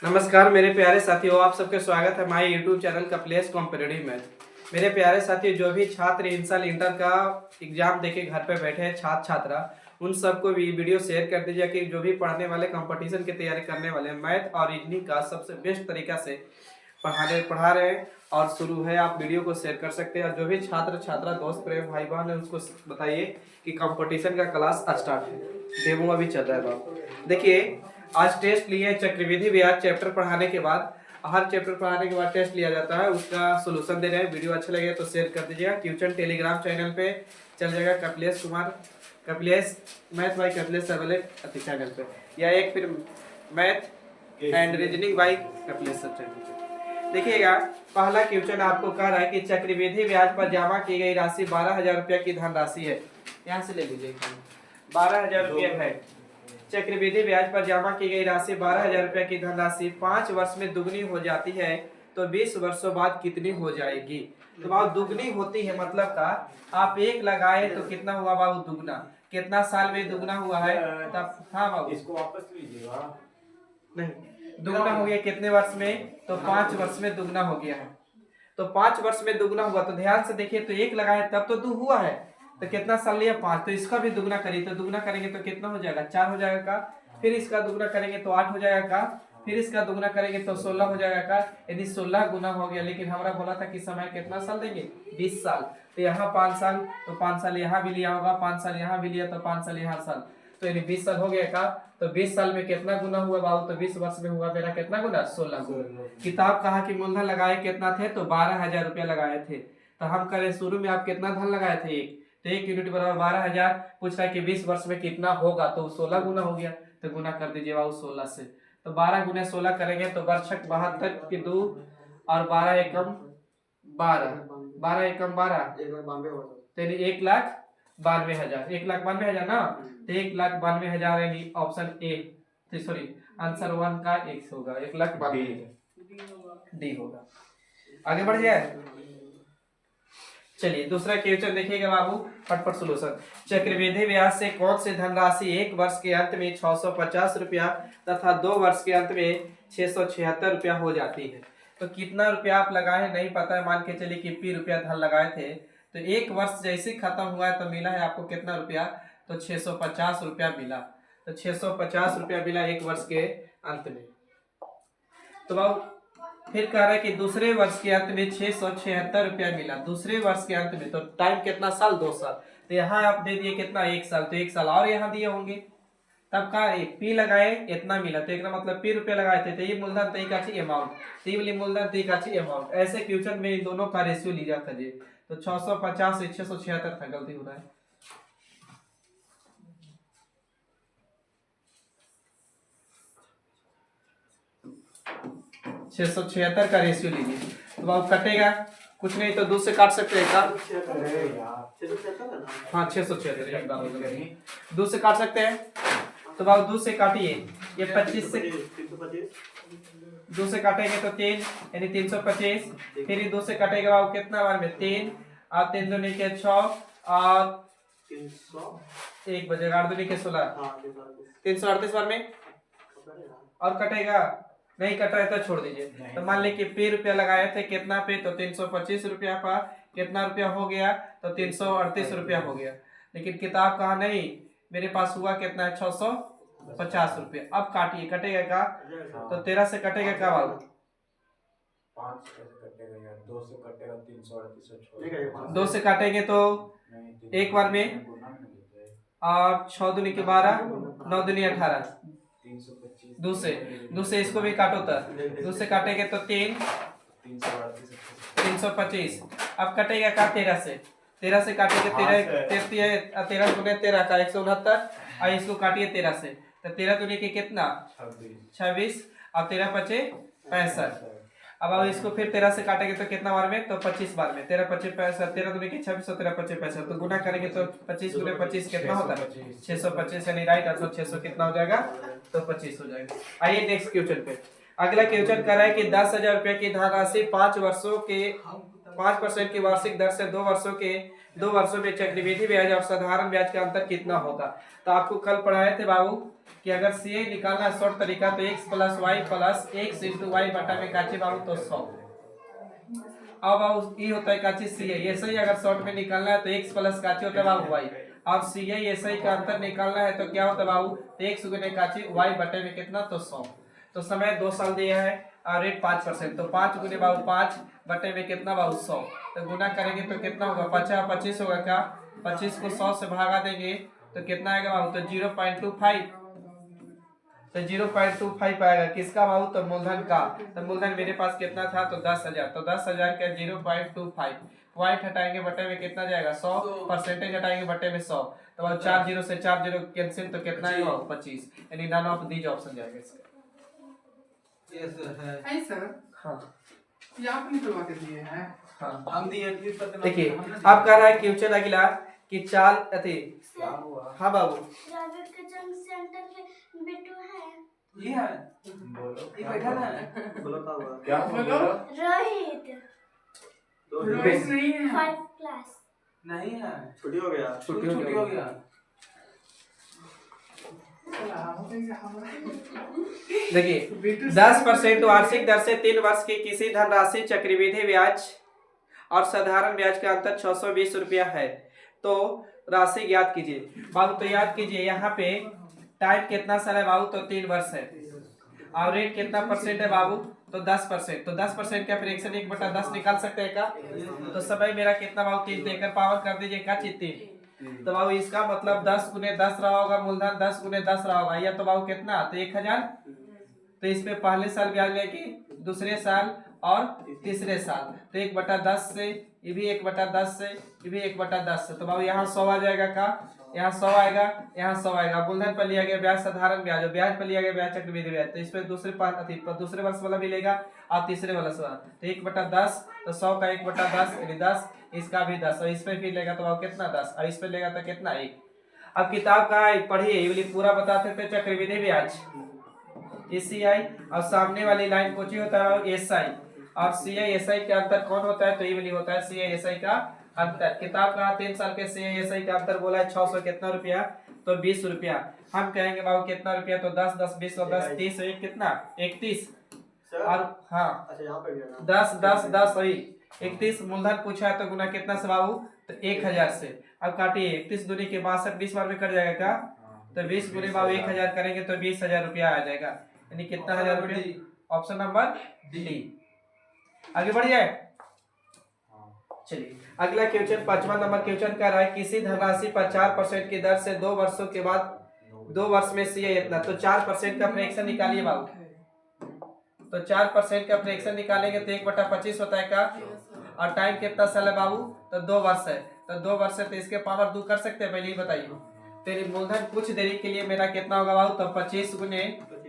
नमस्कार मेरे प्यारे साथियों, आप सबका स्वागत है हमारे YouTube channel Kapilesh competitive math. मेरे प्यारे साथियों, जो भी छात्र इन साल इंटर का एग्जाम देके घर पे बैठे हैं छात्र छात्रा, उन सबको भी वीडियो शेयर कर दीजिए कि जो भी पढ़ने वाले कंपटीशन की तैयारी करने वाले मैथ और रीजनिंग का सबसे बेस्ट तरीका से पढ़ा रहे हैं और शुरू है। आप वीडियो को शेयर कर सकते हैं और जो भी छात्र छात्रा दोस्त प्रेम भाई बहन है उसको बताइए कि कंपटीशन का क्लास स्टार्ट है, डेमो अभी चल रहा है। बाप देखिए, आज टेस्ट लिए चक्रवृद्धि ब्याज चैप्टर पढ़ाने के बाद, हर चैप्टर पढ़ाने के बाद टेस्ट लिया जाता है, उसका सोल्यूशन दे रहे हैं। वीडियो अच्छा लगे तो शेयर कर दीजिएगा। ट्यूशन टेलीग्राम चैनल पे चल जाएगा Kapilesh math by Kapilesh channel पे, या एक फिर math and reasoning by Kapilesh channel पे देखिएगा। पहला क्वेश्चन आपको कह रहा है कि चक्रवृद्धि ब्याज पर जमा की गई राशि 12,000 रुपया की धनराशि है। यहाँ से ले लीजिए, 12,000 रुपया है। चक्रवृद्धि ब्याज पर जमा की गई राशि 12,000 रुपया की धनराशि 5 वर्ष में दुगनी हो जाती है, तो 20 वर्षों बाद कितनी हो जाएगी? तो बाबू दुगनी होती है मतलब का आप एक लगाए तो कितना हुआ बाबू? दुगना। कितना साल में दुगना हुआ है तब? हाँ बाबू, इसको वापस लीजिएगा। नहीं, दुगना हो गया कितने वर्ष में? तो 5 वर्ष में दुगना हो गया है। तो 5 वर्ष में दुगना हुआ तो ध्यान से देखिए, तो एक लगाए तब तो दो हुआ है, तो कितना साल लिया? 5। तो इसका भी दुगना करिए, तो दुगना करेंगे तो कितना हो जाएगा? 4 हो जाएगा का। फिर इसका दुगना करेंगे तो 8 हो जाएगा का। फिर इसका दुगना करेंगे तो 16 हो जाएगा का। यदि 16 गुना हो गया, लेकिन हमारा बोला था कि समय कितना साल देंगे? 20 साल। तो यहाँ 5 साल, तो 5 साल यहाँ भी लिया होगा, 5 साल यहाँ भी लिया, तो 5 साल यहाँ साल, तो यानी 20 साल हो गया का। तो 20 साल में कितना गुना हुआ बाबू? तो 20 वर्ष में हुआ मेरा कितना गुना? 16 गुना। किताब कहा कि मूलधन लगाए कितना थे? तो 12,000 रुपया लगाए थे। तो हम करें शुरू में आप कितना धन लगाए थे? एक। तो 1 यूनिट बराबर 12,000। पूछ रहा है कि 20 वर्ष में कितना होगा? तो 16 गुना हो गया, तो गुना कर दीजिए बाबू 16 से। तो 12 गुना 16 करेंगे तो वर्षक 72 की 2 और 12 एकम 12, 12 एकम 12, तो 1,92,000, 1,92,000 ना। तो 1,92,000 यानी ऑप्शन ए, सॉरी आंसर 1 का एक्स होगा, 1,92,000 डी होगा। आगे बढ़ जाए, चलिए दूसरा क्वेश्चन देखिएगा बाबू, फटफट सोल्यूशन। चक्रवृद्धि ब्याज से कौन सी धनराशि एक वर्ष के अंत में 650 रुपया तथा 2 वर्ष के अंत में 676 रुपया हो जाती है? तो कितना रुपया आप लगाए हैं नहीं पता है, मान के चलिए कि पी रुपया धन लगाए थे, तो एक वर्ष जैसे खत्म हुआ है तो मिला है आपको कितना रुपया? तो 650 रुपया मिला। तो 650 रुपया मिला एक वर्ष के अंत में। तो बाबू फिर कह रहा है कि दूसरे वर्ष के अंत में 676 रुपया मिला, दूसरे वर्ष के अंत में। तो टाइम कितना साल? 2 साल। तो यहाँ आप दे दिए कितना? 1 साल, तो 1 साल और यहाँ दिए होंगे, तब का पी लगाए इतना मिला, तो एक मतलब पी रुपया लगाए थे, तो ये मूलधन तय का चाहिए अमाउंट, तो ये वाली मूलधन तय का चाहिए अमाउंट। ऐसे क्वेश्चन में इन दोनों का रेशियो ली जाता है। तो 650 से 676 था, गलती हो रहा है। 676 का रेशियो लीजिए, तो अब कटेगा कुछ नहीं, तो 2 से काट सकते हैं का? हाँ 676 2 से काट सकते हैं, तो बाबू 2 से काटिए, ये 25 से 2 से काटेंगे तो 3 यानी 325। फिर ये 2 से काटेगा बाबू कितना बार में? 3 और 3 दूनी के 6 और 1 बजेगा, 8 दूनी के 16, 338 बार में। और कटेगा नहीं? कट रहा है तो छोड़ दीजिए। तो मान ली कि पे रुपया लगाए थे कितना पे? तो 325 रुपया पर कितना रुपया हो गया? तो 338 रुपया हो गया। लेकिन किताब कहा नहीं, मेरे पास हुआ कितना है? 650 रुपया। अब काटिए, कटेगा का? तो 13 से कटेगा का बाबू? 5 कैसे कटेगा यार? 2 से कटेगा 338। 2 से काटेंगे तो एक बार में, और 6 दूनी के 12, 9 दूनी 18, 2 से इसको भी काटो, तो 2 से काटेंगे तो 3, 325। अब कटेगा का? 13 से, 13 से काटेंगे 13, 13 गुने 13 का 169, और इसको काटिए 13 से, तो 13 दूनी के कितना? 26, और 13 पचे 65। अब इसको फिर 13 से काटेंगे तो कितना बार में? तो 25 बार में, 13 पचे 65, 13 दूनी के 26 और 13 पचे 65, तो गुना करेंगे तो 25 गुने 25 कितना होता है? 625, यानी राइट आंसर 600 कितना हो जाएगा? तो 25 हो जाएगा। आइए नेक्स्ट क्वेश्चन पे। अगला क्वेश्चन कर रहा है कि 10,000 रुपए की धनराशि 5 वर्षों के 5% की वार्षिक दर से 2 वर्षों में चक्रवृद्धि ब्याज और साधारण ब्याज का अंतर कितना होगा। तो आपको कल पढ़ाए थे बाबू कि अगर CI निकालना है शॉर्ट तरीका तो x plus Y plus x into Y बटा में काचे बाबू तो 100। अब बाबू ये होता है काचे CI, ऐसे ही अगर शॉर्ट में निकालना है तो x प्लस काचे होता है बाबू y। अब CI SI का अंतर निकालना है तो क्या होता है बाबू, तो x गुने काचे y बटे में कितना तो 100। तो समय 2 साल दिया है और रेट 5%, तो 5 गुने बाबू 5 बटे में कितना बाबू 100। तो गुना करेंगे तो कितना होगा 50 25 होगा क्या, 25 को 100 से भागा देंगे तो कितना आएगा बाबू, तो 0.25, तो 0.25 आएगा किसका बाबू, तो मूलधन का। तो मूलधन मेरे पास कितना था तो 10,000, तो 10,000 का 0.25 पॉइंट हटाएंगे बटे में कितना जाएगा 100, परसेंटेज हटाएंगे बटे में 100, तो बाबू 4 0 से 4 0 कैंसिल तो कितना आएगा 25, यानी नन ऑफ दीज ऑप्शन जाएगा इसका। है सर। हाँ ये आप निकलवा के दिए हैं। हाँ हम दिए देखिए अब कह रहा है क्वेश्चन अगला कि चाल अति क्या हुआ? हाँ बाबू प्राइवेट के जंग सेंटर के बिट्टू है। ये है बोलो ये बैठा है। बोलो क्या हुआ? क्या बोलो। रोहित रोहित नहीं है। 5 क्लास नहीं है, छुट्टी हो गया। छुट्टी हो गया। देखिए 10% वार्षिक दर से 3 वर्ष की किसी धनराशि चक्रवृद्धि ब्याज और साधारण ब्याज का अंतर 620 रुपया है, तो राशि ज्ञात कीजिए। बाबू तो याद कीजिए यहाँ पे टाइम कितना साल है बाबू, तो 3 वर्ष है और रेट कितना परसेंट है बाबू, तो 10%। तो 10% का फ्रैक्शन 1/10 निकाल सकते हैं का, तो समय मेरा कितना बाबू 3, तो एक पावर कर दीजिए का 3, तो बाबू इसका मतलब 10 गुने 10 रहा होगा मूलधन, 10 गुने 10 रहा होगा, या तो बाबू कितना तो 1000। तो इसमें पहले साल ब्याज लेके दूसरे साल और तीसरे साल, तो 1/10 से ये भी 1/10 से ये भी 1/10 से, तो बाबू यहाँ 100 आ जाएगा का, यहाँ 100 आएगा, यहाँ 100 आएगा। मूलधन पर लिया गया ब्याज साधारण ब्याज और ब्याज पर लिया गया ब्याज चक्रवृद्धि ब्याज, तो इसमें दूसरे वर्ष वाला मिलेगा और तीसरे वाला वाला, तो 1/10, तो 100 का 1/10 यानी 10, इसका भी 10, और इस पे भी लेगा तो बाबू कितना 10, और इस पे लेगा तो कितना 1। अब किताब का पढ़िए ये वाली पूरा बताते थे चक्रवृद्धि ब्याज ECI और सामने वाली लाइन कुछ ही होता है SI, और CI SI के अंतर कौन होता है, तो ये वाली होता है CI SI का अंतर। किताब का 3 साल के CI SI का अंतर बोला है 600 कितना रुपया, तो 20 रुपया। हम कहेंगे बाबू कितना रुपया, तो 10 10 20 और 10 30 एक कितना 31, और हाँ अच्छा यहाँ पे भी है ना? 10 10 10 वही 31 मूलधन पूछा है तो गुना कितना से बाबू, तो 1000 से। अब काटिए 31 दूनी के 62 20 बार में कट जाएगा क्या, तो 20 गुने बाबू 1000 करेंगे तो 20,000 रुपया आ जाएगा, यानी कितना हजार रुपया, ऑप्शन नंबर डी। आगे बढ़िए चलिए अगला क्वेश्चन 5वां नंबर क्वेश्चन कर रहा है किसी धनराशि पर 4% की दर से 2 वर्षों के बाद 2 वर्ष में CI इतना, तो 4% का फ्रैक्शन निकालिए बाबू। तो 4% का फ्रैक्शन निकालेंगे तो 1/25 होता है का, और टाइम कितना साल है बाबू, तो 2 वर्ष है, तो 2 वर्ष है तो इसके पावर 2 कर सकते हैं, पहले ही बताइए। तेरी मूलधन कुछ देरी के लिए मेरा कितना होगा बाबू, तो 25 गुने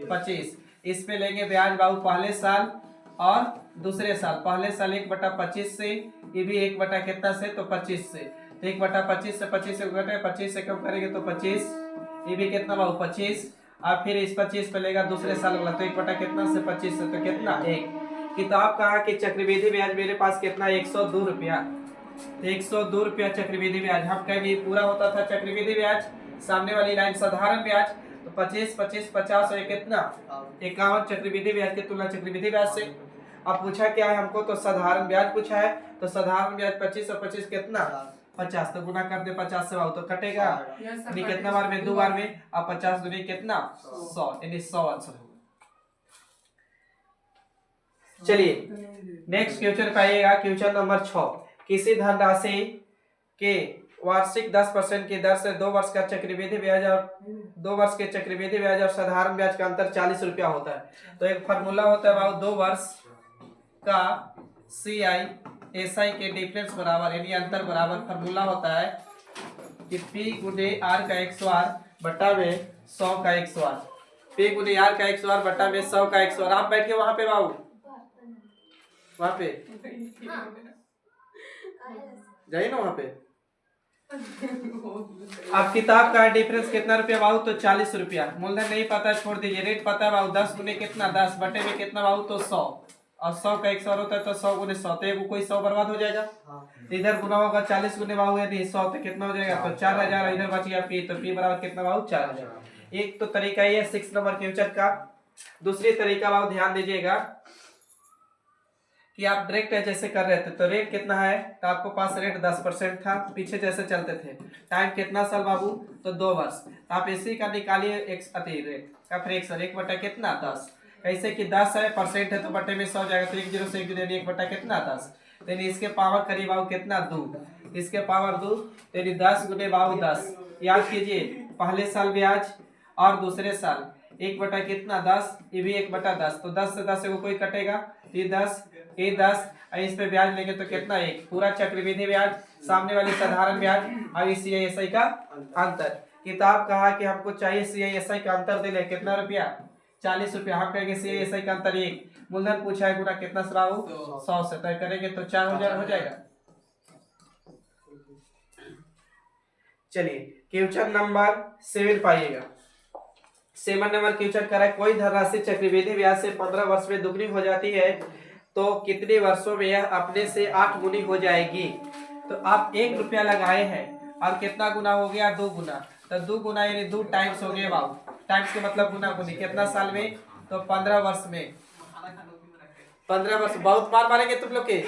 25, इस पे लेंगे ब्याज बाबू पहले साल और दूसरे साल, पहले साल 1/25 से, ये भी 1 कितना से, तो 25 से, तो 1/25 से 25 से घटे 25 से कम करेंगे तो 25, ये भी कितना बाबू 25, और फिर इस 25 पे लेगा दूसरे साल वाला, तो 1 कितना से 25 से, तो कितना 1। किताब कहा कि चक्रवृद्धि ब्याज मेरे पास कितना 102 रुपया, तो 102 रुपया चक्रवृद्धि ब्याज। हम कहेंगे पूरा होता था चक्रवृद्धि ब्याज, सामने वाली लाइन साधारण ब्याज, तो 25 25 50 और कितना 51 चक्रवृद्धि ब्याज की तुलना चक्रवृद्धि ब्याज से। अब पूछा क्या है हमको, तो साधारण ब्याज पूछा है, तो साधारण ब्याज 25 और 25 कितना 50, तो गुना कर दे 50 से बाबू तो कटेगा, यानी कितना बार में 2 बार में, अब 50 दूनी कितना 100, यानी 100 आंसर होगा। चलिए नेक्स्ट क्वेश्चन पाइएगा क्वेश्चन नंबर 6, किसी धनराशि के वार्षिक 10% की दर से 2 वर्ष का चक्रवृद्धि ब्याज और 2 वर्ष के चक्रवृद्धि ब्याज और साधारण ब्याज का अंतर 40 रुपया होता है। तो एक फार्मूला होता है बाबू 2 वर्ष का CI SI के डिफरेंस बराबर यानी अंतर बराबर, फार्मूला होता है कि P गुने R का 100R बटा में 100 का 100R, P गुने R का 100R बटा में 100 का 100R। आप बैठिए वहां पे बाबू, वहां पे जाइए ना वहां पे। अब किताब का डिफरेंस कितना रुपया बाबू, तो 40 रुपया। मूलधन नहीं पता छोड़ दीजिए, रेट पता है बाबू 10 गुने कितना 10 बटे में कितना बाबू, तो 100, और 100 का 100 होता है तो 100 गुने 100 तो एक कोई 100 बर्बाद हो जाएगा। तो इधर गुना होगा 40 गुने बाबू यदि 100 तो कितना हो जाएगा, तो 4000 इधर बच गया पी, तो पी बराबर कितना बाबू 4000। एक तो तरीका ये 6 नंबर क्वेश्चन का। दूसरी तरीका बाबू ध्यान दीजिएगा कि आप डायरेक्ट जैसे कर रहे थे तो रेट कितना है, तो आपको पास रेट 10% था, पीछे जैसे चलते थे। टाइम कितना साल बाबू, तो 2 वर्ष। तो आप इसी का निकालिए एक अति रेट का फ्रैक्शन 1 बटा कितना 10। कैसे कि 10 है परसेंट है तो बटे में 100 जाएगा, तो 1 0 से 1 यानी 1 बटा कितना 10। यानी इसके पावर करीब बाबू कितना 2, इसके पावर 2 यानी 10 गुने बाबू 10। याद कीजिए पहले साल ब्याज और दूसरे साल 1 बटा कितना 10, ये भी 1 बटा 10। तो 10 से 10 से वो कोई कटेगा, ये 10 ये 10 और इस पे ब्याज लेंगे तो कितना 1, पूरा चक्रवृद्धि ब्याज, सामने वाली साधारण ब्याज और CISI का अंतर। किताब कहा कि हमको चाहिए CISI का अंतर दे ले, कितना रुपया 40 रुपया। हम कहेंगे CISI का अंतर 1, मूलधन पूछा है गुना कितना से बाबू 100 से, तय करेंगे तो 4000 हो जाएगा। चलिए क्वेश्चन नंबर 7 पाइएगा। 7 नंबर क्वेश्चन करा है, कोई धनराशि चक्रवृद्धि ब्याज से 15 वर्ष में दुगनी हो जाती है तो कितने वर्षों में यह अपने से 8 गुनी हो जाएगी। तो आप 1 रुपया लगाए हैं और कितना गुना हो गया 2 गुना, तो 2 गुना यानी 2 टाइम्स हो गए बाबू। टाइम्स के मतलब गुना गुनी, कितना साल में, तो 15 वर्ष में। 15 वर्ष बहुत मार मारेंगे तुम लोग के।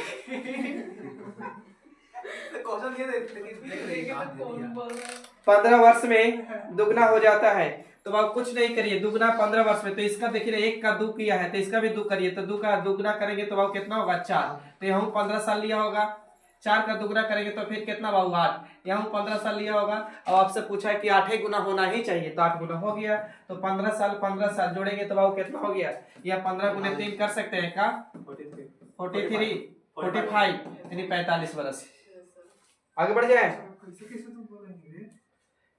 15 वर्ष में दुगना हो जाता है, तो आप कुछ नहीं करिए, दुगना 15 वर्ष में। तो इसका देखिए 1 का 2 किया है तो इसका भी 2 करिए, तो 2 का दुगना करेंगे तो बाबू कितना होगा 4। तो यहाँ 15 साल लिया होगा, 4 का दुगना करेंगे तो फिर कितना बाबू 8। यहाँ 15 साल लिया होगा। अब आपसे पूछा है कि 8 गुना होना ही चाहिए, तो 8 गुना हो गया। तो 15 साल जोड़ेंगे तो बाबू कितना हो गया, या 15 गुने 3 कर सकते हैं का 43 45 यानी 45 वर्ष। आगे बढ़ जाए।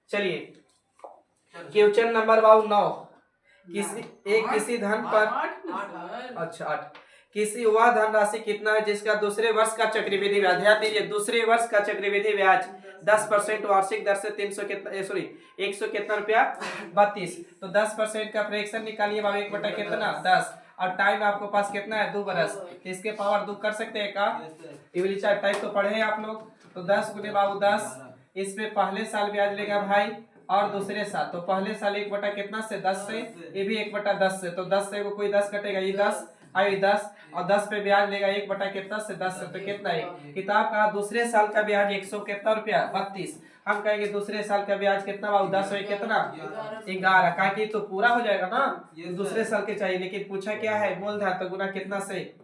चलिए क्वेश्चन नंबर बाबू 9। किसी धन पर अच्छा 8 किसी वह धनराशि कितना है जिसका दूसरे वर्ष का चक्रवृद्धि ब्याज, ध्यान दीजिए दूसरे वर्ष का चक्रवृद्धि ब्याज 10% वार्षिक दर से 300 कितना 100 कितना रुपया 32। तो 10% का फ्रैक्शन निकालिए बाबू 1 बटा कितना 10 और टाइम आपको पास कितना है 2 बरस। इसके पावर 2 कर सकते हैं का, इवलिचा टाइप तो पढ़े हैं आप लोग। तो 10 गुने बाबू 10, इस पे पहले साल ब्याज लेगा भाई और दूसरे साल, तो पहले साल 1 बटा कितना से 10 से, ये भी 1 बटा 10 से। तो 10 से कोई 10 कटेगा, ये 10 और ये 10 और 10 पे ब्याज लेगा 1 बटा कितना से 10 से, तो कितना है। किताब का दूसरे साल का ब्याज 100 कितना रुपया 32। हम कहेंगे दूसरे साल का ब्याज कितना बाबू 10 हो कितना 11, का कि तो पूरा हो जाएगा ना, दूसरे साल के चाहिए। लेकिन पूछा क्या है मूलधन, तो गुना कितना से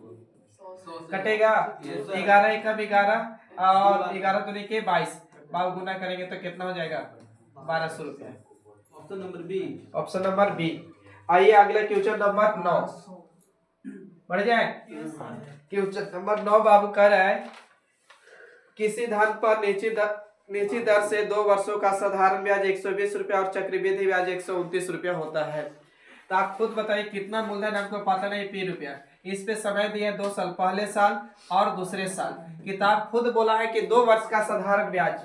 कटेगा 11 एकम 11 और 11 दूनी के 22 बाबू गुना करेंगे तो कितना हो जाएगा 1200 रुपया। Option number B. आइए अगला क्वेश्चन नंबर 9 बढ़ जाए। क्वेश्चन नंबर 9 बाबू कह रहा है किसी धन पर निश्चित दर से 2 वर्षों का साधारण ब्याज 120 रुपया और चक्रवृद्धि ब्याज 129 रुपया होता है। तो आप खुद बताइए कितना मूलधन, हमको पता नहीं पी रुपया। इस पे समय दिया 2 साल, पहले साल और दूसरे साल। किताब खुद बोला है कि 2 वर्ष का साधारण ब्याज,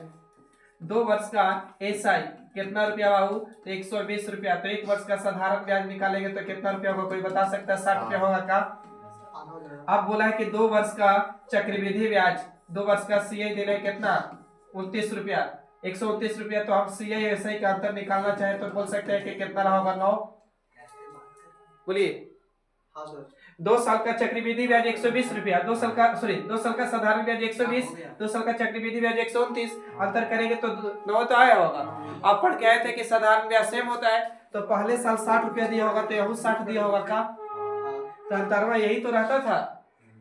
2 वर्ष का SI कितना रुपया बाबू, तो 120 रुपया। तो 1 वर्ष का साधारण ब्याज निकालेंगे तो कितना रुपया होगा, कोई बता सकता है 60 रुपया होगा का। अब बोला है कि 2 वर्ष का चक्रवृद्धि ब्याज, 2 वर्ष का CI देना कितना 29 रुपया, 129 रुपया। तो हम CISI का अंतर निकालना चाहे तो बोल सकते हैं कि कितना रहा होगा 9। बोलिए 2 साल का चक्रवृद्धि ब्याज 120 रुपया, 2 साल का साधारण ब्याज 120, 2 साल का चक्रवृद्धि ब्याज 129, अंतर करेंगे तो 9 तो आया होगा। आप पढ़ के आए थे कि साधारण ब्याज सेम होता है, तो पहले साल 60 रुपया दिया होगा तो यहू 60 दिया होगा का, तो अंतरवा यही तो रहता था।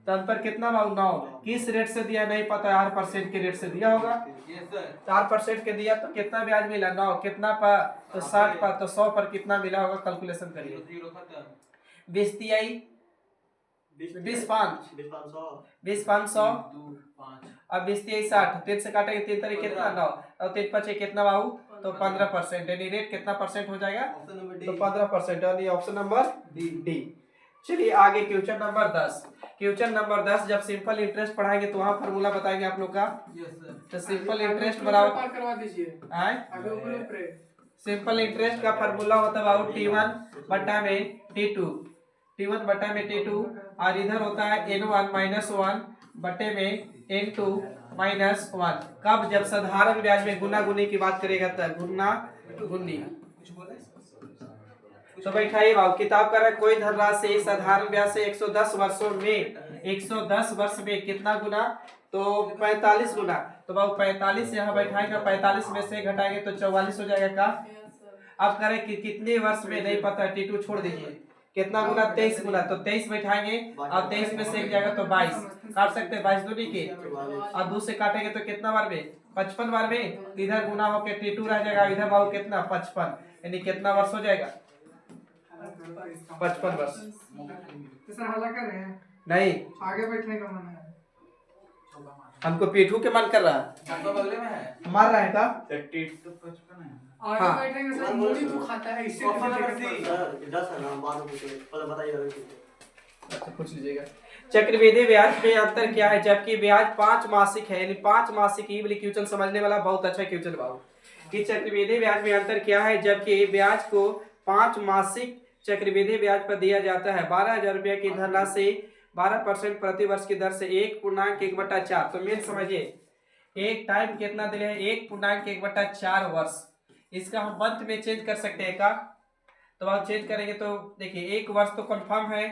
तो अंतर कितना बाबू 9। किस रेट से दिया नहीं पता, 8% के रेट से दिया होगा। 4% के दिया तो कितना ब्याज मिला 9, कितना पर तो 60 पर, तो 100 पर कितना मिला होगा, कैलकुलेशन करिए। 20 तिहाई 20 500 अब 20 तिहाई 60, 3 से काटेंगे 3 तारीख कितना 9 और 3 5 कितना बाबू, तो 15%। यानी रेट कितना परसेंट हो जाएगा, तो 15%। यानी ऑप्शन नंबर डी। चलिए आगे क्वेश्चन नंबर 10। क्वेश्चन नंबर 10 जब सिंपल इंटरेस्ट पढ़ाएंगे तो वहाँ फार्मूला बताएंगे आप लोग का। तो सिंपल इंटरेस्ट बराबर करवा दीजिए सिंपल इंटरेस्ट का फार्मूला होता है बाबू T1 बटा में T2 T1 बटा में T2 और इधर होता है N1 माइनस 1 बटे में N2 माइनस 1। कब? जब साधारण ब्याज में गुना गुनी की बात करेगा तब गुना गुनी। तो बैठाइए बाबू, किताब का कोई धनराशि साधारण ब्याज से 110 वर्षों में 110 वर्ष में कितना गुना? तो 45 गुना। तो बाबू 45 यहाँ बैठाएगा, 45 में से घटाएंगे तो 44 हो जाएगा का। अब करें कि कितने वर्ष में नहीं पता, T2 छोड़ दीजिए। कितना गुना? 23 गुना। तो 23 बैठाएंगे और 23 में से एक जाएगा तो 22 काट सकते हैं, 22 दूनी के और 2 से काटेंगे तो कितना बार में? 55 बार में। इधर गुना होके T2 रह जाएगा, इधर बाबू कितना? 55, यानी कितना वर्ष हो जाएगा? 55 वर्ष। सर हल्ला कर रहे हैं, नहीं, आगे बैठने का मन है। हमको पीठू के मन कर रहा है, आपका बगले में है। मार रहा है का? आगे हाँ। बैठेंगे सर, मूली तो खाता है इससे। Option number C. अच्छा, पूछ लीजिएगा। चक्रवृद्धि ब्याज में अंतर क्या है? जबकि ब्याज 5 मासिक है, यानी 5 मासिक ही वाली क्वेश्चन समझने वाला बहुत अच्छा क्वेश्चन बाबू कि चक्रवृद्धि ब्याज में अंतर क्या है? जबकि ब्याज को 5 मासिक चक्रवृद्धि ब्याज पर दिया जाता है। 12,000 रुपया की धनराशि 12% प्रति वर्ष की दर से 1.1/4। तो मेन समझिए, एक टाइम कितना दिले है? 1.1/4 वर्ष। इसका हम मंथ में चेंज कर सकते हैं का? तो आप चेंज करेंगे तो देखिए, एक वर्ष तो कंफर्म है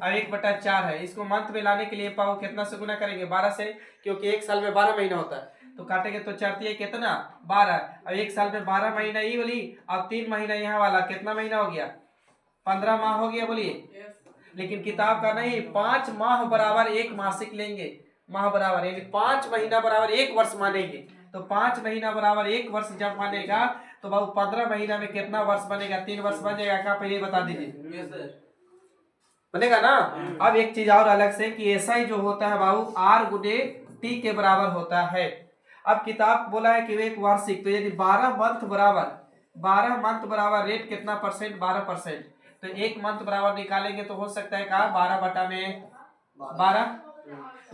और 1/4 है। इसको मंथ में लाने के लिए पाओ कितना से गुना करेंगे? 12 से, क्योंकि एक साल में 12 महीना होता है। तो काटेंगे तो चढ़ती है कितना? 12। और एक साल में 12 महीना ये वाली, अब 3 महीना यहाँ वाला, कितना महीना हो गया? 15 माह हो गया, बोलिए। लेकिन किताब का नहीं, 5 माह बराबर 1 मासिक लेंगे, माह बराबर यानी 5 महीना बराबर 1 वर्ष मानेंगे। तो 5 महीना बराबर 1 वर्ष जब मानेगा तो बाबू 15 महीना में कितना वर्ष बनेगा? 3 वर्ष बन जाएगा का? पहले बता दीजिए। बनेगा ना। अब एक चीज और अलग से कि SI जो होता है बाबू R गुने T के बराबर होता है। अब किताब बोला है कि एक वार्षिक, तो यदि 12 मंथ बराबर रेट कितना परसेंट? 12%। तो एक मंथ बराबर निकालेंगे तो हो सकता है का 12 बटा में 12,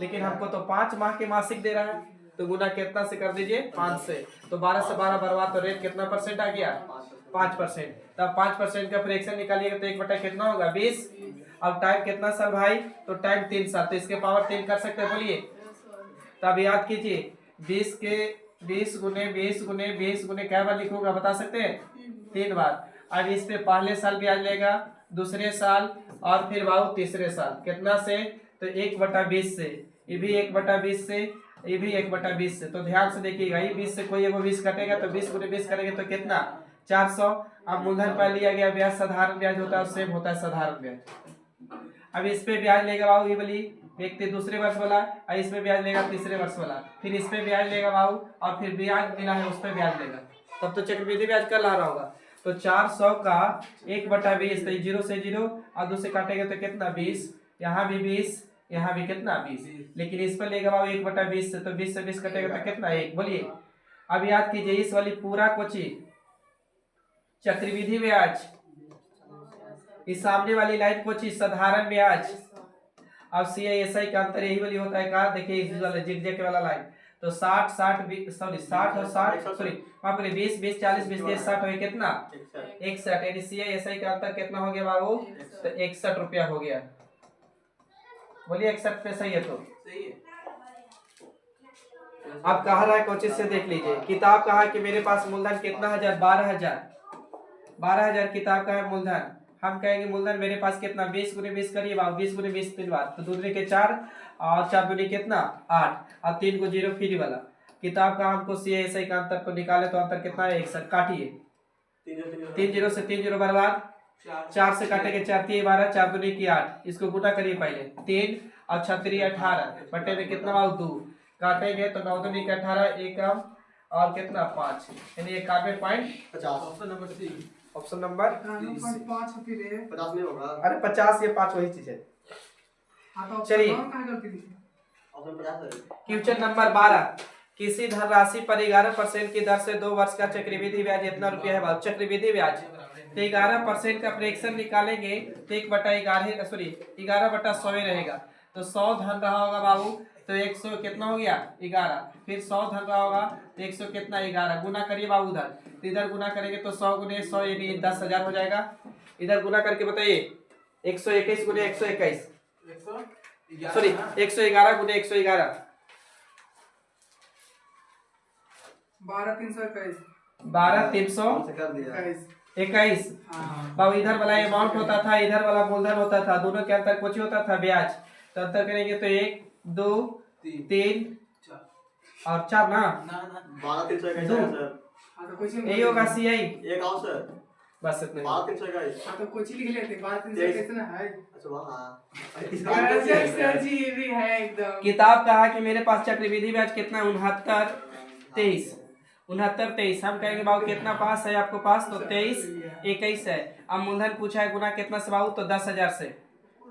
लेकिन हमको तो 5 माह के मासिक दे रहा है, तो गुना कितना से कर दीजिए? 5 से। तो 12 से 12 बर्बाद, तो रेट कितना परसेंट आ गया? 5%। तब 5% का फ्रैक्शन निकालिएगा तो 1 बटा कितना होगा? 20। अब टाइम कितना साल भाई? तो टाइम 3 साल। तो इसके पावर 3 कर सकते हैं, बोलिए। तब याद कीजिए, 20 के 20 गुने 20 गुने 20 गुने क्या बार लिखूंगा बता सकते हैं? 3 बार। अब इस पे पहले साल ब्याज लेगा, दूसरे साल और फिर बाबू तीसरे साल। कितना से? तो 1/20 से, ये भी 1/20 से, ये भी 1/20 से। तो ध्यान से देखिएगा, ये 20 से कोई एगो 20 कटेगा तो 20 गुने 20 करेंगे तो कितना? 400। अब मूलधन पर लिया गया ब्याज साधारण ब्याज होता है, सेम होता है साधारण ब्याज। अब इस पे ब्याज लेगा बाबू ये वाली व्यक्ति दूसरे वर्ष वाला, और इस पे ब्याज लेगा तीसरे वर्ष वाला, फिर इस पे ब्याज लेगा बाबू, और फिर ब्याज मिला है उस पे ब्याज लेगा। तब तो चक्रवृद्धि ब्याज कल आ रहा होगा। तो 400 का 1/20, तो 0 से 0 और 2 से काटेंगे तो कितना? 20। यहाँ भी 20, यहाँ भी कितना? 20। लेकिन इस पर लेगा बाबू 1/20 से, तो 20 से 20 कटेगा तो कितना? 1। बोलिए। अब याद कीजिए, इस वाली पूरा कोची चक्रवृद्धि ब्याज, इस सामने वाली लाइन कोची साधारण ब्याज। अब CI/SI का अंतर यही वाली होता है का? देखिए इस वाला जिग वाला लाइन, तो 60 और 60 सॉरी माफ करिए 20 20 40 20 30 60 हो कितना? 61। यानी CI/SI का अंतर कितना हो गया बाबू? तो 61 रुपया हो गया। बोलिए 61 पे सही है? तो सही है। अब कहा रहा है कोचिंग से देख लीजिए, किताब कहा कि मेरे पास मूलधन कितना हजार? 12,000 किताब का है मूलधन। हम कहेंगे मूलधन मेरे पास कितना? 20 गुने 20 करिए बाबू, 20 गुने 20 3 बार, तो 2 दूनी के 4 और 4 दूनी कितना? 8 और 3 को 0 फ्री वाला। किताब का हमको CI/SI का अंतर को निकाले तो अंतर कितना है? 61। काटिए, 3 0 से 3 0 बर्बाद, 4 से काटेंगे 4 3 12, 4 दूनी की 8, इसको गुना करिए पहले। 3 और 6 3 18 बटे में कितना बाबू? 2 काटेंगे तो 9 दूनी के 18, 1 कम और कितना? 5, यानी 91.50। Option number C. Option number 91.5 फिर है। 50 नहीं होगा। अरे 50 ये 5 वही चीज है। हाँ तो चलिए। कहाँ गलती थी? ऑप्शन 50 है। क्वेश्चन नंबर 12, किसी धनराशि पर 11% की दर से 2 वर्ष का चक्रवृद्धि ब्याज इतना रुपया है बाबू। चक्रवृद्धि ब्याज तो 11% का फ्रैक्शन निकालेंगे तो 1/11 सॉरी 11/100 रहेगा। तो 100 धन रहा होगा बाबू, तो 100 कितना हो गया? 11। फिर 100 धन रहा होगा तो 100 कितना? 11। गुना करिए बाबू उधर, तो इधर गुना करेंगे तो 100 गुने 100 यानी 10,000 हो जाएगा। इधर गुना करके बताइए 121 गुने 121 111 सॉरी 111 गुने 111 12,321 12,321 21 हाँ बाबू इधर वाला अमाउंट होता था, इधर वाला मूलधन होता था, दोनों के अंतर कुछ ही होता था ब्याज। तो अंतर करेंगे तो 1 2 3 और 4 ना 12,321 दो। है सर। हाँ तो कुछ यही होगा CI एक आओ सर। बस इतने। 12,321। हाँ तो कुछ ही लिख लेते 12,321 ना है। अच्छा वहाँ सर जी ये भी है एकदम। किताब कहा कि मेरे पास चक्रवृद्धि ब्याज कितना है 69 हम कहेंगे बाबू कितना पास है आपको पास तो 23 21 है। अब मूलधन पूछा है गुना कितना से बाबू तो 10,000 से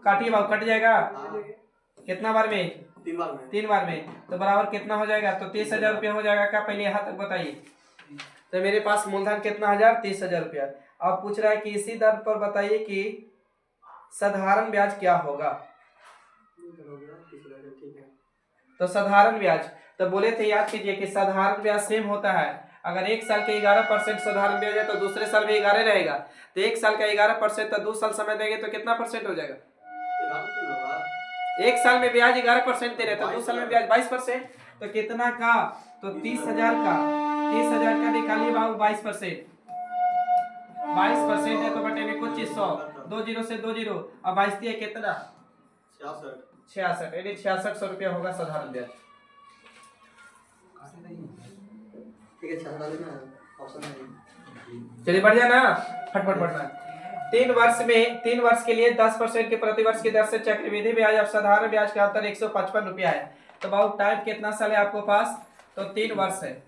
काटिए बाबू कट जाएगा कितना बार में 3 बार में 3 बार में तो बराबर कितना हो जाएगा तो 30,000 रुपया हो जाएगा क्या पहले यहाँ तक बताइए। तो मेरे पास मूलधन कितना 30,000 रुपया। अब पूछ रहा है कि इसी दर पर बताइए कि साधारण ब्याज क्या होगा। ठीक है। तो साधारण ब्याज तो बोले थे याद कीजिए कि साधारण ब्याज सेम होता है। अगर एक साल के 11% साधारण ब्याज है तो दूसरे साल में 11 रहेगा। तो एक साल का 11% तो 2 साल समय देंगे तो कितना परसेंट हो जाएगा। 11% होगा। एक साल में ब्याज 11% दे रहे तो 2 साल में ब्याज 22%। तो कितना का तो 30,000 का निकालिए बाबू 22% है तो बटे में कुछ 100 2 जीरो से 2 जीरो अब 22 दिए कितना 66 यानी 6600 रुपया होगा साधारण ब्याज। ठीक है 6 डाल देना ऑप्शन है। चलिए बढ़ जाना फटफट बढ़ना। 3 वर्ष के लिए 10% के प्रतिवर्ष की दर से चक्रवृद्धि ब्याज और साधारण ब्याज का अंतर 155 रुपया है। तो बाबू टाइम कितना साल है आपको पास तो 3 वर्ष है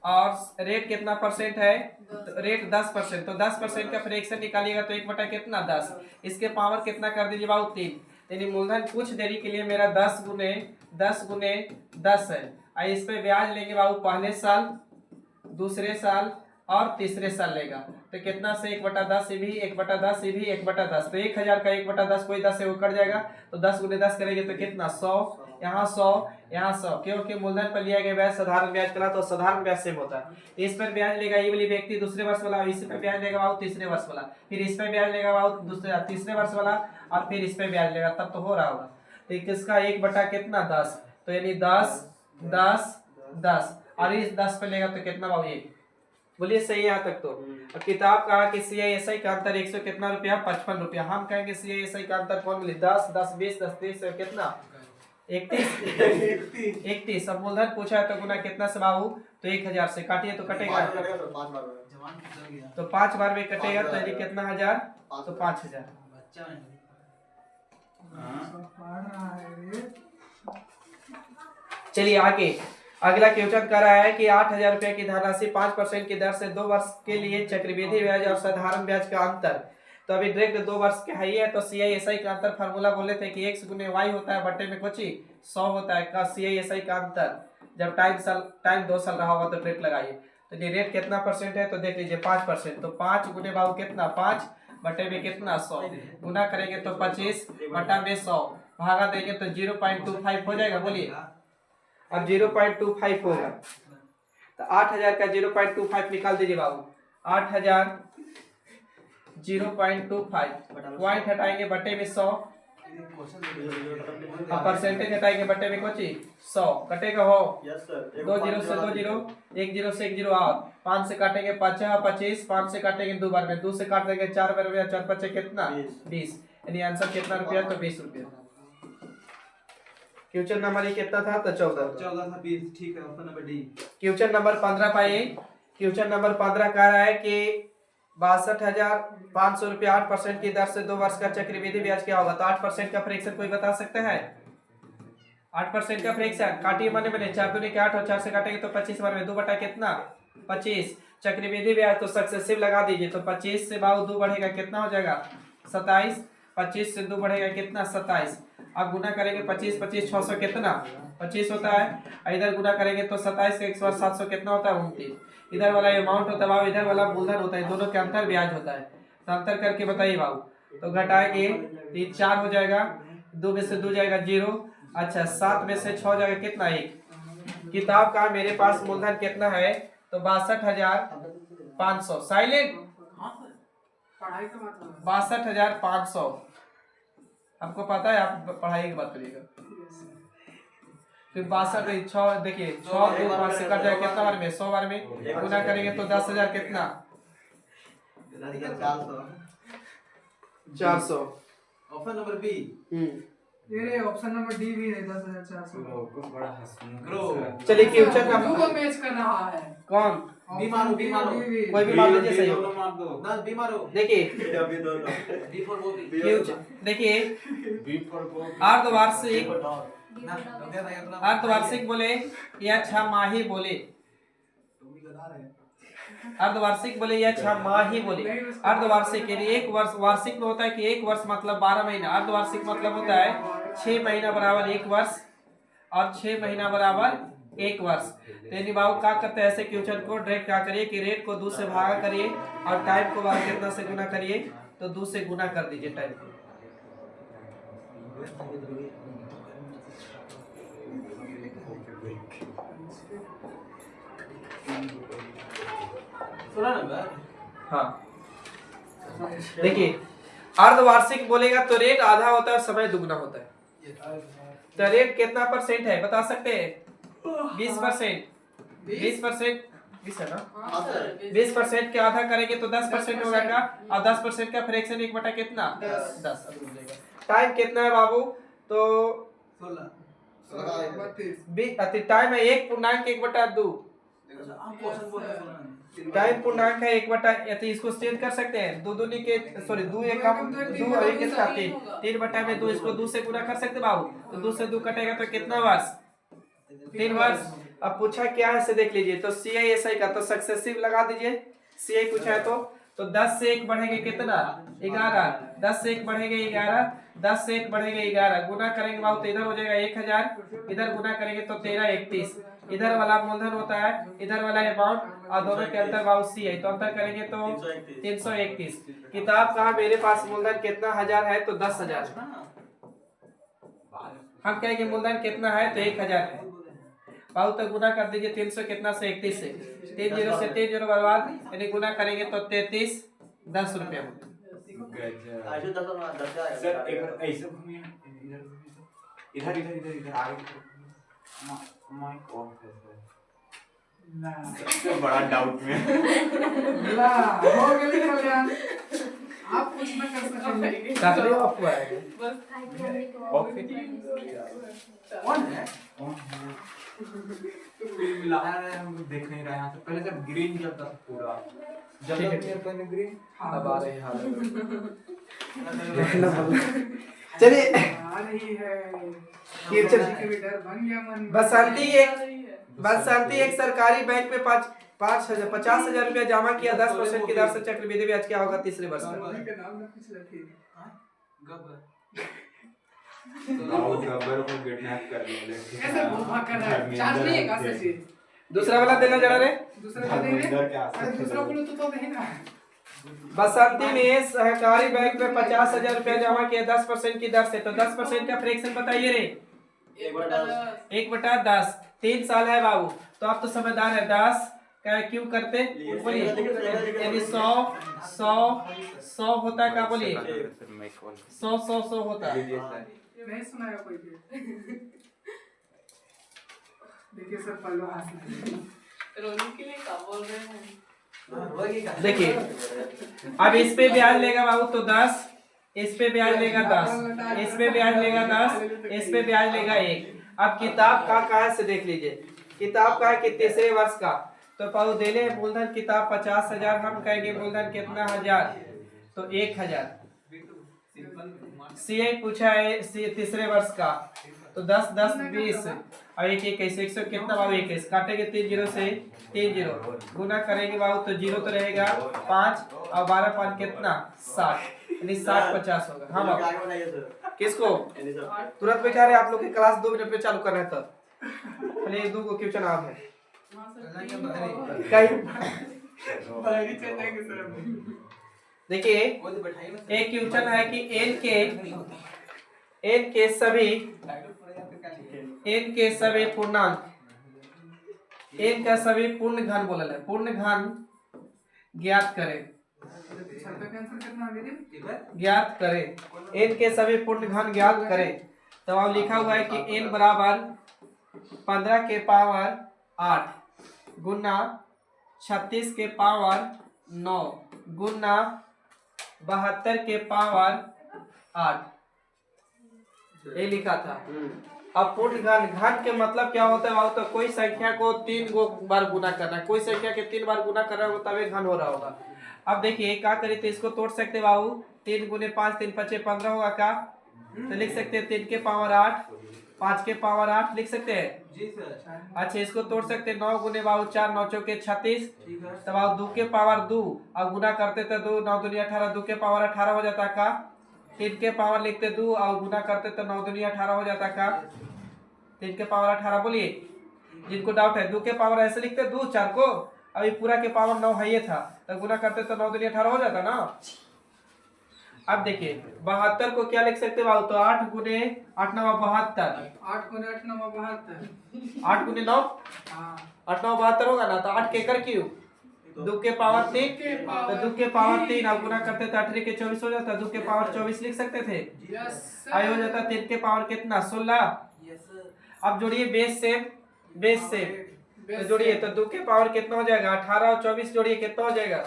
और रेट कितना परसेंट है तो रेट 10%। तो 10% का फ्रैक्शन निकालिएगा तो 1 बटा कितना 10 इसके पावर कितना कर दीजिए बाबू 3। यानी मूलधन कुछ देरी के लिए मेरा 10 गुने 10 है और इस पे ब्याज लेंगे बाबू पहले साल दूसरे साल और तीसरे साल लेगा तो कितना से 1 बटा 10 भी 1 बटा 10 भी 1 बटा 10 तो 1000 का 1 बटा 10 कोई 10 से वो कट जाएगा तो 10 गुने 10 करेंगे तो कितना 100 यहाँ 100 क्योंकि मूलधन पर लिया गया ब्याज साधारण ब्याज करा तो साधारण ब्याज सेम होता है। इस पर ब्याज लेगा ये वाली व्यक्ति दूसरे वर्ष वाला इस पर ब्याज लेगा बाबू तीसरे वर्ष वाला फिर इस पर ब्याज लेगा बाबू दूसरे तीसरे वर्ष वाला और फिर इस पर ब्याज लेगा तब तो हो रहा होगा। तो किसका 1 बटा कितना 10 तो यानी 10 और इस 10 पे लेगा तो कितना बाबू 1 बोलिए सही यहाँ तक। तो और किताब कहा कि CISI का अंतर 100 कितना रुपया 55 रुपया। हम कहेंगे CISI का अंतर कौन मिले 10 10 20 10 30 कितना 31 अब मूलधन पूछा है तो गुना कितना से बाबू तो 1000 से काटिए तो कटेगा 5 बार में तो 5 बार में कटेगा तो यानी कितना 1000 तो 5000। पढ़ रहा है चलिए आगे अगला क्वेश्चन कर रहा है कि 8,000 रुपए की धनराशि 5% की दर से 2 वर्ष के लिए चक्रवृद्धि ब्याज और साधारण ब्याज का अंतर। तो अभी डायरेक्ट 2 वर्ष के है तो CISI का अंतर फार्मूला बोले थे कि x गुने y होता है बटे में कुछ 100 होता है का CISI का अंतर जब टाइम 2 साल रहा होगा तो रेट लगाइए। तो ये रेट कितना परसेंट है तो देख लीजिए 5% तो 5 गुने बाबू कितना 5 बटे में कितना 100 गुना करेंगे तो 25 बटा में 100 भागा देंगे तो 0.25 हो जाएगा। बोलिए अब 0.25 होगा तो 8,000 का 0.25 निकाल दीजिए बाबू 8,000 0.25 पॉइंट हटाएंगे बटे में 100 अब परसेंटेज हटाएंगे बटे में कुछ 100 कटेगा हो यस सर 2 जीरो से 2 जीरो 1 जीरो से 1 जीरो और 5 से काटेंगे 25 5 से काटेंगे 2 बार में 2 से काट देंगे 4 बार में 4 5 कितना 20 यानी आंसर कितना रुपया तो 20 रुपया। क्वेश्चन नंबर ये कितना था तो 14 था 20 ठीक है option number D. Question number 15 पाइए। क्वेश्चन नंबर 15 कह रहा है कि 62,500 रुपया 8% की दर से 2 वर्ष का चक्रवृद्धि ब्याज क्या होगा। तो 8% का फ्रैक्शन कोई बता सकता है 8% का फ्रैक्शन काटिए मने 4 दूनी के 8 और 4 से काटेंगे तो 25 बार में 2 बटा कितना 25 चक्रवृद्धि ब्याज तो सक्सेसिव लगा दीजिए तो 25 से बाबू 2 बढ़ेगा कितना हो जाएगा 27 25 से 2 बढ़ेगा कितना 27 अब गुना करेंगे 25 25 600 कितना 25 होता है इधर गुना करेंगे तो 27 के 100 700 कितना होता है 29 इधर वाला अमाउंट होता है बाबू इधर वाला मूलधन होता है दोनों के अंतर ब्याज होता है तो अंतर करके बताइए बाबू तो घटाएंगे 3 4 हो जाएगा 2 में से 2 जाएगा 0 अच्छा 7 में से 6 जाएगा कितना 1 किताब का मेरे पास मूलधन कितना है तो 62,500 साइलेंट पढ़ाई का मतलब 62,500। आपको पता है, आप पढ़ाई की बात करिएगा। फिर 62 6 देखिए 6 2 5 से कट जाए कितना बार में 100 बार में गुना करेंगे तो 10,000 कितना 400। Option number B. ये ऑप्शन नंबर डी भी है 10,400। कुछ बड़ा हंसने ग्रो। चलिए क्वेश्चन दो का को मैच कर रहा है। कौन बी मारो, बी मारो। कोई भी मान लीजिए, सही हो। दोनों मार दो। ना बी मारो। देखिए अभी दोनों बी फॉर बोथ। क्वेश्चन देखिए, बी फॉर गो। अर्धवार्षिक ना हो गया था इतना। अर्धवार्षिक बोले या 6 माही बोले, तुम भी गधा रहे। अर्धवार्षिक बोले या 6 माही बोले। अर्धवार्षिक यानी एक वर्ष, वार्षिक में होता है कि एक वर्ष मतलब 12 महीना, अर्धवार्षिक मतलब होता है 6 महीना बराबर एक वर्ष और 6 महीना बराबर एक वर्ष। तो यानी बाबू क्या करते हैं ऐसे क्वेश्चन को, डायरेक्ट क्या करिए कि रेट को 2 से भागा करिए और टाइम को बार कितना से गुना करिए, तो 2 से गुना कर दीजिए टाइम को। सुना ना। हाँ देखिए, अर्धवार्षिक बोलेगा तो रेट आधा होता है, समय दुगना होता है। तो रेट कितना परसेंट है बता सकते हैं? 20%। 20% 20 है ना? 20% के आधा करेंगे तो 10% होगा का, और 10% का फ्रैक्शन 1 बटा कितना 10। टाइम कितना है बाबू? तो 32। टाइम है 1.1/2। हम क्वेश्चन बोल रहे हैं। टाइम पूर्णांक है 1 बटा, इसको चेंज कर सकते हैं, दो दूनी के सॉरी 2 1 का 2 और 1 कितना 3 बटा में 2, इसको 2 से गुना कर सकते बाबू, तो 2 से 2 कटेगा तो कितना वर्ष 3 वर्ष। अब पूछा क्या है से देख लीजिए, तो CISI का तो सक्सेसिव लगा दीजिए। CI पूछा है तो 10 से 1 बढ़ेंगे कितना 11, 10 से 1 बढ़ेंगे 11, 10 से 1 बढ़ेंगे 11, गुना करेंगे बाबू तो इधर हो जाएगा 1000, इधर गुना करेंगे तो 13 31, इधर वाला मूलधन होता है, इधर वाला अमाउंट और दोनों के अंतर बाबू CI, तो अंतर करेंगे तो 331। किताब का मेरे पास मूलधन कितना हजार है तो 10,000। हम कहेंगे मूलधन कितना है तो 1,000 है बाबू, तो गुना कर दीजिए 300 कितना से 31 से, 3 0 से 3 0 बर्बाद, यानी गुना करेंगे तो 33 10 रुपया। सर एक बार ऐसे घूमिए, इधर इधर इधर इधर आगे माइक ऑफ है सर। सबसे बड़ा डाउट में ला हो गई कल्याण, आप कुछ ना कर सकेंगे। काकरे आपको आएगा ऑफ कौन है? मिलाया है, हम देख नहीं रहे हैं। तो पहले जब ग्रीन जलता था पूरा, जब ठीक है, तक पहले ग्रीन अब आ रहे हैं चलिए आ रही है कीर्तन। के भी डर बन गया मन में। बसंती एक सरकारी बैंक में 50,000 रुपया जमा किया, 10% की दर से चक्रवृद्धि ब्याज क्या होगा तीसरे वर्ष में? मम्मी के नाम में कुछ रखी। आओ गब्बर को किडनैप कर ले। कैसे भाग कर रहा है? चार्ज नहीं है कहां से चीज? दूसरा वाला देना जरा रे। दूसरा को देंगे? अरे दूसरा बोलो तो नहीं ना। बसंती ने सहकारी बैंक में 50,000 रुपया जमा किया 10% की दर से, तो 10% का फ्रैक्शन बताइए रे। 1/10 3 साल है बाबू, तो आप तो समझदार है। 10 का क्यों करते बोलिए, यानी 100 होता है, क्या बोलिए 100 होता है। नहीं सुनाया कोई भी। देखिए सर पल्लू हाथ में रोने के लिए क्या बोल रहे हैं? देखिए अब इस पे ब्याज लेगा बाबू तो 10, इस पे ब्याज लेगा 10, इस पे ब्याज लेगा 10, इस पे ब्याज लेगा 1। अब किताब का है से देख लीजिए, किताब का है कि तीसरे वर्ष का, तो पाऊ देले मूलधन किताब 50,000, हम कहेंगे मूलधन कितना हजार तो 1,000। CI पूछा है तीसरे वर्ष का, तो 10 10 20 और 1 21 100 कितना बाबू 21, काटेंगे 3 0 से 3 0, गुना करेंगे बाबू तो 0 तो रहेगा 5 और 12 5 कितना 60, यानी 60 50 होगा। हाँ बाबू किसको तुरंत बैठा रहे आप लोग की क्लास 2 मिनट में चालू कर रहे थे, पहले 2 को क्वेश्चन आप है देखिए। एक क्वेश्चन है कि n के सभी पूर्णांक, n का सभी पूर्ण घन बोलल है, पूर्ण घन ज्ञात करें। छठा कैंसिल कितना हो गया? इधर ज्ञात करें। एन के सभी पूर्ण घन ज्ञात करें। तो अब लिखा हुआ है कि एन बराबर 15 के पावर 8 गुना 36 के पावर 9 गुना 72 के पावर 8 ये लिखा था। अब पूर्ण घन, घन के मतलब क्या होता है बाबू? तो कोई संख्या को 3 बार गुना करना है। कोई संख्या के 3 बार गुना कर रहा होगा तभी घन हो रहा होगा। अब देखिए क्या करें तो इसको तोड़ सकते हैं बाबू। 3 गुने 5 3 5 15 होगा का? तो लिख सकते हैं 3 के पावर 8 5 के पावर 8 लिख सकते हैं। जी सर। अच्छा इसको तोड़ सकते हैं 9 गुने बाबू 4 9 चौके 36 ठीक है। तब बाबू 2 के पावर 2 अब गुना करते तो 2 9 दूनी 18 2 के पावर 18 हो जाता का? 3 के पावर लिखते 2 और गुना करते तो 9 दूनी 18 हो जाता का? 3 के पावर 18 बोलिए। जिनको डाउट है 2 के पावर ऐसे लिखते 2 4 को, अभी पूरा के पावर 9 है ये था तो गुना करते तो 9 दूनी 18 हो जाता ना। अब देखिए 72 को क्या लिख सकते बाबू? तो 8 गुने 8 9 72 8 गुने 8 9 72 8 गुने 9 हाँ 8 9 72 होगा ना। तो 8 के कर क्यों? 2 के पावर 3 तो 2 के पावर 3 अब गुना करते तो 18 के 24 हो जाता। 2 के पावर 24 लिख सकते थे। यस आई हो जाता 3 के पावर कितना 16। Yes sir. अब जोड़िए बेस से तो जोड़िए तो 2 के पावर कितना हो जाएगा? 18 और 24 जोड़िए कितना हो जाएगा?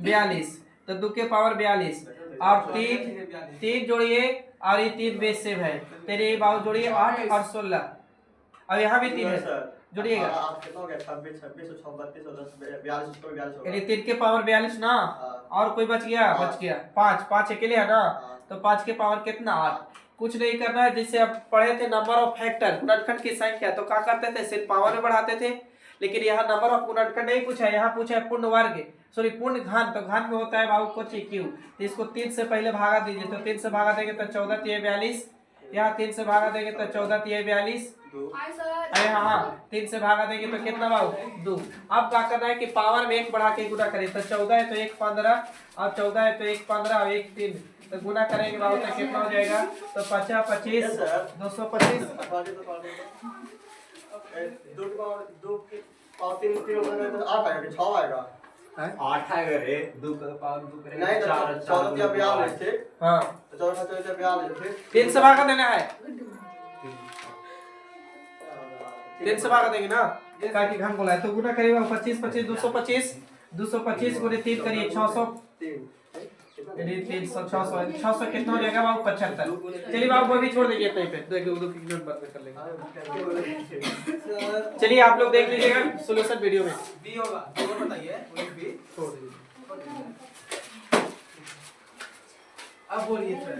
42। तो 2 के पावर 42 और 3 जोड़िए और ये 3 बेस सेम है तेरे बाबू जोड़िए 8 और 16। अब यहाँ भी 3 है जोड़िएगा यानी 3 के पावर 42 ना। और कोई बच गया? बच गया 5 अकेले है ना। तो 5 के पावर कितना 8। कुछ नहीं करना है। जैसे अब पढ़े थे नंबर ऑफ फैक्टर गुणनखंड की संख्या तो क्या करते थे? सिर्फ पावर में बढ़ाते थे। लेकिन यहाँ नंबर ऑफ गुणनखंड नहीं पूछा है, यहाँ पूछा है पूर्ण वर्ग सॉरी पूर्ण घन। तो घन में होता है बाबू को क्यू। तो इसको 3 से पहले भागा दीजिए तो 3 से भागा देंगे तो 14 3 42। यहाँ 3 से भागा देंगे तो 14 3 42। अरे हाँ 3 से भागा देंगे तो कितना बाबू 2। अब क्या करना है कि पावर में 1 बढ़ा के गुना करें तो 14 है तो 1 15 और 14 है तो 1 15 और 1 3 तो गुना करेंगे बाबू तो कितना हो जाएगा? तो 50 25 225 8 आएगा रे। 2 का पावर 2 करेंगे नहीं, तो 4 14 42 थे। हाँ तो 14 42 थे। 3 से भागा देना है। 3 से भागा देंगे ना क्या कि घन बोला है तो गुना करिएगा 25 25 225 225 गुने 3 करिए 600 यानी 300 600 600 कितना हो जाएगा बाबू 75। चलिए बाबू वो भी छोड़ दीजिए कहीं पे देखिए दो मिनट बाद में कर लेंगे। चलिए आप लोग देख लीजिएगा सॉल्यूशन वीडियो में। बी होगा और बताइए बी छोड़ दीजिए। अब बोलिए सर।